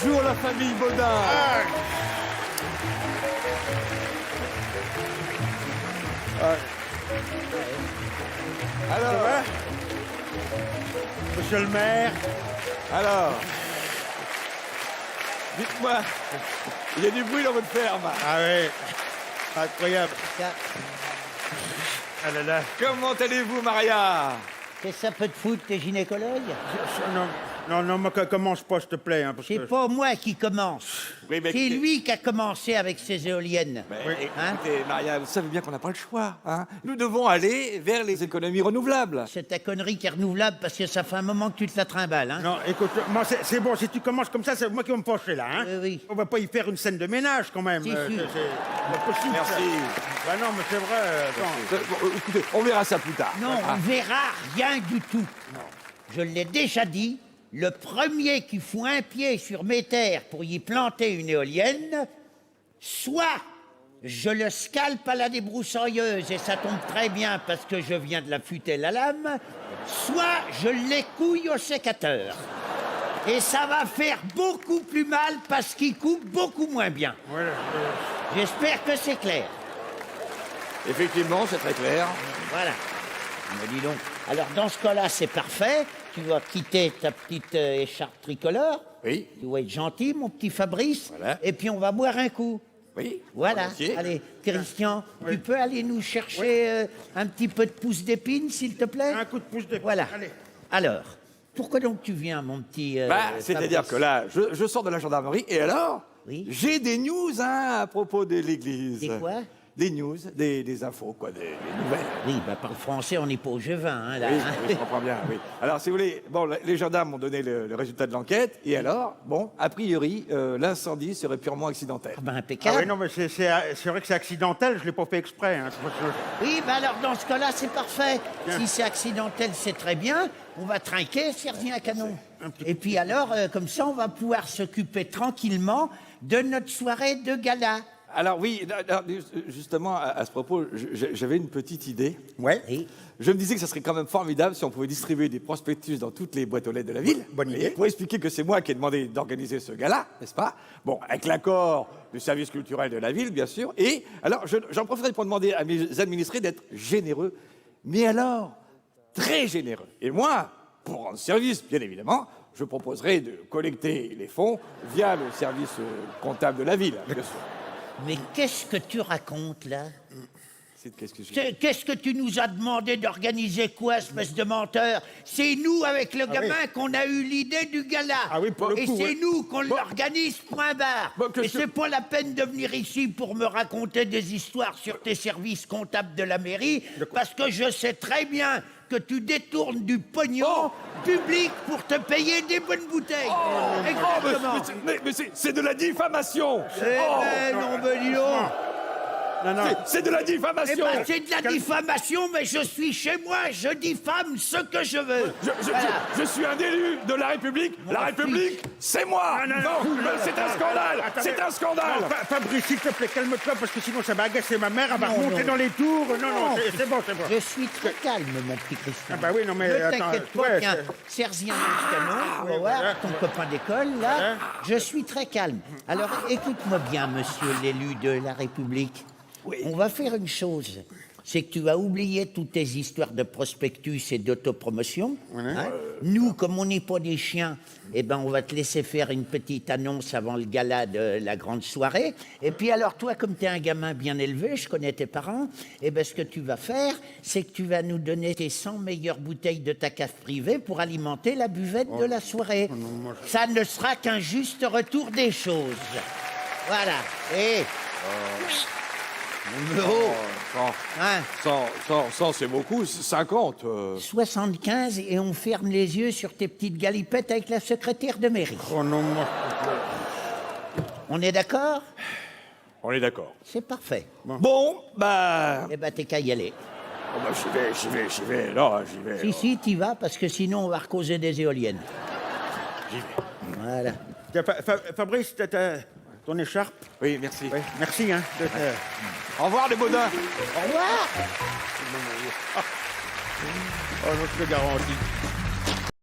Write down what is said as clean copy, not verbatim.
Bonjour la famille Baudin. Alors, Monsieur le maire, alors, dites-moi, il y a du bruit dans votre ferme. ah ouais, incroyable. Ah là là, Comment allez-vous, Maria? Qu'est-ce que ça peut te foutre, t'es gynécologue? non, moi, commence pas, s'il te plaît. Hein, parce C'est que... pas moi qui commence. Oui, mais C'est écoutez- lui qui a commencé avec ses éoliennes. Mais, Hein? écoutez, Maria, vous savez bien qu'on n'a pas le choix. Hein. Nous devons aller vers les économies renouvelables. C'est ta connerie qui est renouvelable parce que ça fait un moment que tu te la trimbales. Hein? Non, écoute, moi, c'est bon, si tu commences comme ça, c'est moi qui vais me fâcher, là. Hein? Oui. On va pas y faire une scène de ménage, quand même. Si, si. C'est pas possible. Merci. Ça. Bah non, mais c'est vrai, attends. Bon, écoutez, on verra ça plus tard. Non, Ah. on verra rien du tout. Je l'ai déjà dit, le premier qui fout un pied sur mes terres pour y planter une éolienne, soit je le scalpe à la débroussailleuse, et ça tombe très bien parce que je viens de la futer la lame, soit je l'écouille au sécateur. Et ça va faire beaucoup plus mal parce qu'il coupe beaucoup moins bien. Voilà. J'espère que c'est clair. Effectivement, c'est très clair. Voilà. Mais dis donc. Alors, dans ce cas-là, c'est parfait. Tu vas quitter ta petite écharpe tricolore. Oui. Tu vas être gentil, mon petit Fabrice. Voilà. Et puis, on va boire un coup. Oui. Voilà. Volontiers. Allez, Christian, tu peux aller nous chercher un petit peu de pousse d'épine, s'il te plaît? Un coup de pouce de... Voilà. Allez. Alors, pourquoi donc tu viens, mon petit C'est-à-dire Fabrice que là, je sors de la gendarmerie et alors, Oui. j'ai des news hein, à propos de l'église. Des quoi? Des news, des infos, quoi, des nouvelles. Oui, bah, par le français, on n'est pas au jeu hein, là. Oui, hein. oui, je comprends bien, oui. Alors, si vous voulez, bon, les gendarmes m'ont donné le résultat de l'enquête, et alors, bon, a priori, l'incendie serait purement accidentel. Ah ben, Ah impeccable. oui, non, mais c'est vrai que c'est accidentel, je l'ai pas fait exprès. Hein. C'est parce que- Oui, bah alors dans ce cas-là, c'est parfait. Bien. Si c'est accidentel, c'est très bien. On va trinquer, c'est rien à canon. Et puis alors, comme ça, on va pouvoir s'occuper tranquillement de notre soirée de gala. Alors oui, justement, à ce propos, j'avais une petite idée. Ouais. Oui. Je me disais que ça serait quand même formidable si on pouvait distribuer des prospectus dans toutes les boîtes aux lettres de la ville. Bonne idée. Pour expliquer que c'est moi qui ai demandé d'organiser ce gala, n'est-ce pas? Bon, avec l'accord du service culturel de la ville, bien sûr. Et alors, j'en profiterai pour demander à mes administrés d'être généreux. Mais alors, très généreux. Et moi, pour rendre service, bien évidemment, je proposerai de collecter les fonds via le service comptable de la ville, bien sûr. Mais qu'est-ce que tu racontes là? Qu'est-ce que je... Qu'est-ce que tu nous as demandé d'organiser quoi, espèce de menteur? C'est nous, avec le gamin, qu'on a eu l'idée du gala. Ah oui, pour le Et coup, c'est ouais. nous qu'on l'organise, point barre. Bon, Et qu'est-ce que- c'est pas la peine de venir ici pour me raconter des histoires sur tes services comptables de la mairie, parce que je sais très bien que tu détournes du pognon public pour te payer des bonnes bouteilles. Exactement. c'est de la diffamation. Eh ben, non, ben dis donc. Non, non. C'est de la Eh diffamation. ben, c'est de la diffamation, mais je suis chez moi, je diffame ce que je veux. Voilà. Je suis un élu de la République. La République, c'est moi. Non, c'est un scandale. Attendez. C'est un scandale. Non, Fabrice, s'il te plaît, calme-toi, parce que sinon ça va agacer ma mère, elle va Non, remonter non. dans les tours. Non, non, Non. c'est bon, c'est bon. Je suis très calme, mon petit Christian. Ah bah oui, non, mais Ne attends, t'inquiète pas, ouais, tiens, c'est- Serzien du canon, on va oui, voir, voilà. ton copain d'école, là, Hein je suis très calme. Alors, écoute-moi bien, monsieur l'élu de la République. Oui. On va faire une chose, c'est que tu vas oublier toutes tes histoires de prospectus et d'autopromotion. Hein. Nous, comme on n'est pas des chiens, eh ben, on va te laisser faire une petite annonce avant le gala de la grande soirée. Et puis alors, toi, comme tu es un gamin bien élevé, je connais tes parents, eh ben, ce que tu vas faire, c'est que tu vas nous donner tes 100 meilleures bouteilles de ta cave privée pour alimenter la buvette de la soirée. Ça ne sera qu'un juste retour des choses. Voilà. Et... Numéro hein, 100, c'est beaucoup. 50. 75 et on ferme les yeux sur tes petites galipettes avec la secrétaire de mairie. Oh non, moi. On est d'accord? On est d'accord. C'est parfait. Bon, bah, Eh ben, t'es qu'à y aller. j'y vais. Là, j'y vais. Si, t'y vas, parce que sinon, on va recauser des éoliennes. Voilà. Tiens, Fabrice, t'as ton écharpe? Oui, merci. Oui, merci, hein. Au revoir, les Baudins. Au revoir. Oh, je te le garantis.